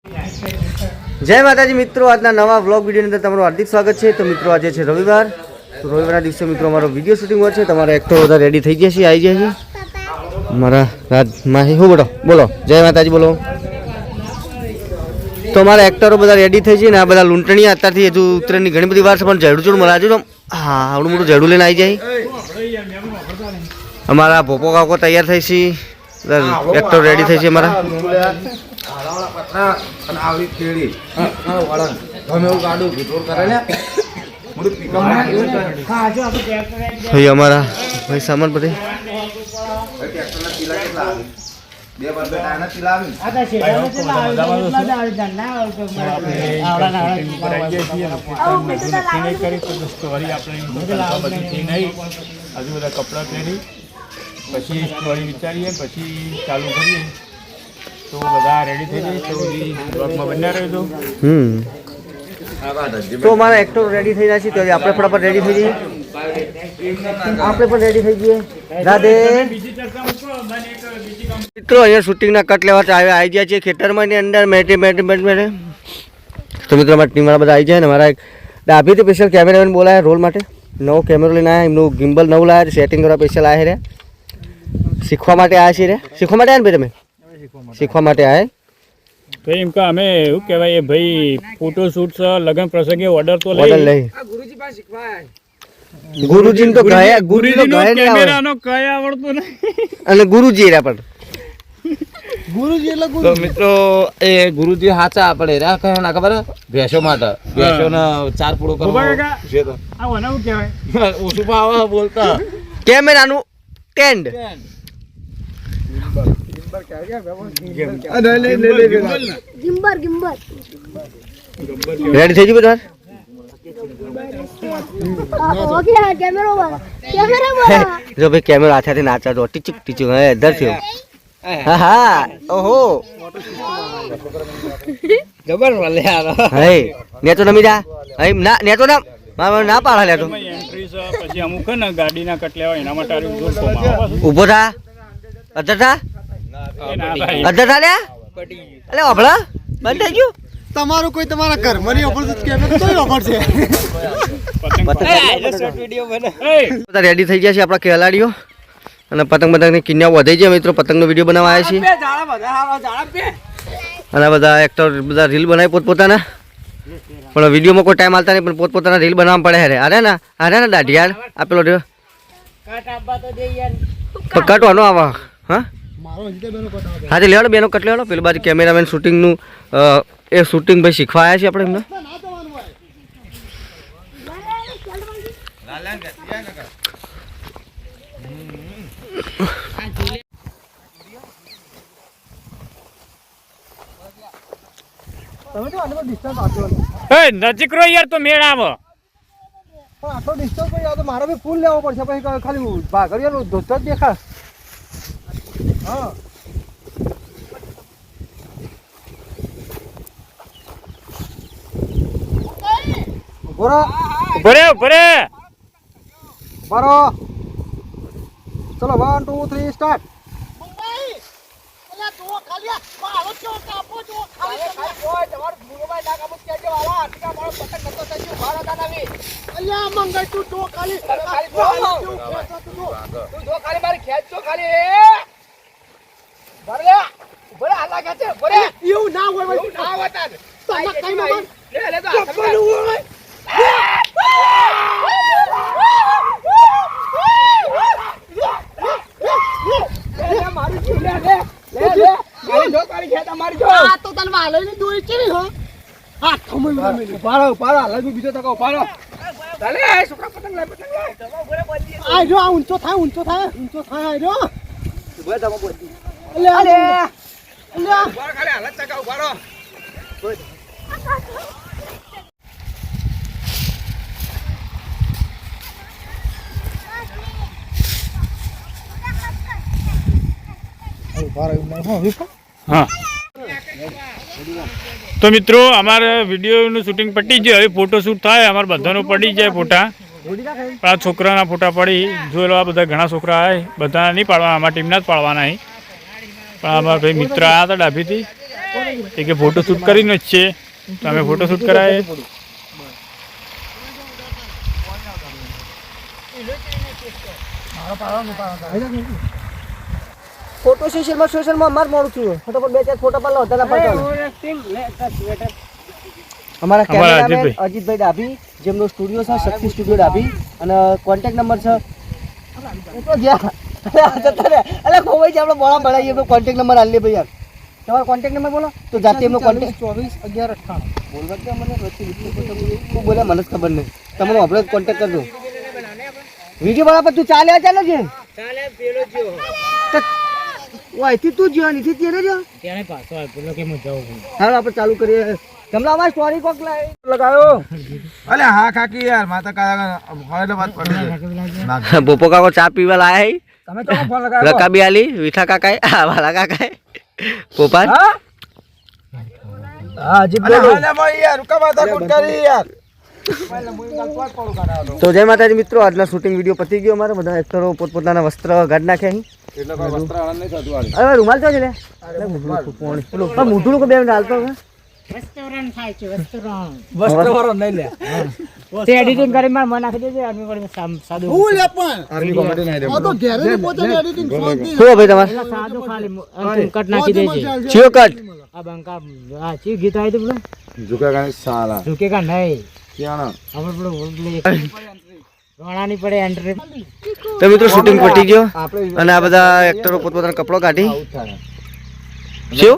જય માતાજી મિત્રો, આજના નવા વ્લોગ વિડીયોની અંદર તમારું હાર્દિક સ્વાગત છે। તો મિત્રો આજે છે રવિવાર, તો રવિવારના દિવસે મિત્રો અમારો વિડીયો શૂટિંગ હોય છે। તમારા એક્ટર બધા રેડી થઈ ગયા છે, આવી જાય છે મારા રાજમાં શું બોલો જય માતાજી બોલો। તો અમારા એક્ટરો બધા રેડી થઈ છે ને આ બધા લૂંટણી અત્યારથી હજુ ઉત્તરાયણની ઘણી બધી વાર છે, પણ ઝેડું ચોડ મરાજુ તો હા આવડું મોટું ઝેડું લઈને આવી જાય। અમારા ભોપો કાકો તૈયાર થઈ છે, એક્ટર રેડી થઈ છે અમારા। ભાઈ અમારા ભાઈ સામાન બધે હજુ બધા કપડાં પહેરી પછી વળી વિચારીએ પછી ચાલુ કરીએ તો બધા રેડી થઈ જાય તો બ્લોગમાં બન્યા રહેજો। તો અમારા એક્ટર રેડી થઈ રહ્યા છે, તો આપણે ફટાફટ રેડી થઈ જઈએ, આપણે પણ રેડી થઈ જઈએ। રાધે મિત્રો, અહીંયા શૂટિંગના કટ લેવા આવી ગયા છે ખેતરમાં ની અંદર મેટે તો મિત્રો અમારા ટીમવાળા બધા આવી જાય ને મારા ડાભીથી સ્પેશિયલ કેમેરામેન બોલાયા રોલ માટે, નવો કેમેરો લઈને આવ્યા, એમનું ગિમ્બલ નવું લાવ્યા, સેટિંગ કરવા સ્પેશિયલ આવ્યા રે, શીખવા માટે આવ્યા છીએ રે, શીખવા માટે આવ્યા ને ભાઈ તમે શીખવા માટે આવ્યા તો એમ કે અમે એવું કહેવાય ભાઈ ફોટો શૂટ છે લગ્ન પ્રસંગે ઓર્ડર તો લઈ ગુરુજી પાસે શીખવાય ગુરુજી તો ગયા ગુરુજી તો ગયા કેમેરાનો કઈ આવડતો નહીં અને ગુરુજી એરા પણ ગુરુજી એટલે તો મિત્રો એ ગુરુજી હાચા આપણે રા કયો ના ખબર ભેંસો માટે ભેંસોને ચાર પૂળો કરવો છે તો આ વનાવું કહેવાય ઓછું પાવા બોલતા કેમેરાનું સ્ટેન્ડ રેડી થઈ ગયું બધા જો ભાઈ કેમેરો હાથે નાચા તો ટીચુક ટીચુક હે ઇધર થયો હા હા ઓહો જબર વાલે યાર હે નેતો નમી જા હે ના નેતો ના ના પાડા લેતો એન્ટ્રી છે પછી અમુક ને ગાડીના કટ લેવા એના માટે આરી જોર કોમાં ઊભો થા અધર થા અધર થા લે અલે ઓભળા બંધ થઈ ગયું તમારું કોઈ તમારા ઘરમાં ની ઓફર કેમેરો તોય ઓફર છે બધા રેડી થઈ ગયા છે આપણા ખેલાડીઓ અને પતંગ પતંગની કિન્યાઓ વધી છે મિત્રો, પતંગનો વિડીયો બનાવવા આવ્યા છીએ અને બધા એક્ટર બધા રીલ બનાવી પોતપોતાના, પણ વિડીયોમાં કોઈ ટાઈમ આવતા નહીં, પણ પોતપોતાના રીલ બનાવવા પડે હરે અરે ને દાઢિયાર આપેલો રહ્યો કટવાનો આવા હા હા લેવાડો બેનો કટ લેવાડો, પેલી બાજુ કેમેરામેન શૂટિંગનું એ શૂટિંગ ભાઈ શીખવા આવ્યા છીએ આપણે એમને। નજીક રો યાર તો મેળ આવો આટલો ડિસ્ટન્સ પછી આ તો મારે બી ફૂલ લેવો પડશે, પછી ખાલી ભાગડિયાનો ધોતો જ દેખાય। હા બોરો ભરે ભરે બારો ચલો 1 2 3 સ્ટાર્ટ। ઊંચો થાય ઊંચો થાય ઊંચો થાય હા તો મિત્રો અમારે વિડીયોનું શૂટિંગ પટી જાય, હવે ફોટો શૂટ થાય, અમારે બધાનું પડી જાય ફોટા, પણ આ છોકરાના ફોટા પડી જોઈ લો, આ બધા ઘણા છોકરા આવે, બધા નહીં પાડવાના, અમારા ટીમના જ પાડવાના, પણ અમારા ભાઈ મિત્ર આવ્યા હતા ડાભીથી એ કે ફોટો શૂટ કરીને જ છે તો અમે ફોટો શૂટ કરાય. ફોટો સેશનમાં અમારે મોડું થયું ફટાફટ 2-4 ફોટા પાડો હતા પડતા અમારા કેમેરામેન અજીતભાઈ ડાભી જેમનો સ્ટુડિયો છે શક્તિ સ્ટુડિયો ડાભી અને કોન્ટેક્ટ નંબર છે અરે ખોવાઈ છે આપણે બોલા બનાવીએ એમનો કોન્ટેક્ટ નંબર આલી ભાઈ યાર તમારો કોન્ટેક્ટ નંબર બોલો તો જાતે એમનો કોન્ટેક્ટ 24 11 બોલવા કે મને શું બોલે મને જ ખબર નહીં તમને આપણે કોન્ટેક્ટ કરજો વિડીયો બનાવવા તું ચાલે છે ઓયથી તું જ્યો નીથી તેરે જો તેને પાછો પેલો કે હું જાઉં હાલો આપણે ચાલુ કરીએ કમલા અમાર સ્ટોરી કોક લગાયો અલે હા કાકી યાર માતા કાકા હવે વાત પડી બોપો કાકો ચા પીવા લાયા હે તમે તો ફોન લગાવ્યો રકાબી આલી વિઠા કાકાએ વાલા કાકાએ પોપાલ હા જી અલે હાલે ભાઈ યાર કા માતા કુટ કરી યાર તો જય માતાજી મિત્રો આજનો શૂટિંગ વિડીયો પતી ગયો અમારો બધા એક્ટરો પોતપોતાના વસ્ત્ર ગાઢ નાખ્યા અહીં એટલે કોઈ વસ્ત્ર આણંદ નહીં થતું આલે હવે રૂમાલ તો છે લે મોઢું લોકો બે મિનિટ હાલતો રેસ્ટોરન્ટ થાય છે રેસ્ટોરન્ટ નહીં લે તે એડિટિંગ કરી માર મન નાખી દેજે આર્મી પર સાદું હું લે પણ આર્મી કોમેડી નહીં રે આ તો ઘેરે પોતાની એડિટિંગ શું ભાઈ તમારે સાદું ખાલી અંતિમ કટ નાખી દેજે ચિયો કટ આ બંકા આ ચી ગીત આવી તો બોલો ઝુકા ગાને સાલા ઝુકેગા નહીં ક્યાં આપણે બોલો રોણાની પડે એન્ટ્રી તો મિત્રો શૂટિંગ પતી ગયો અને આ બધા એક્ટરો પોતપોતાના કપડો કાઢી શું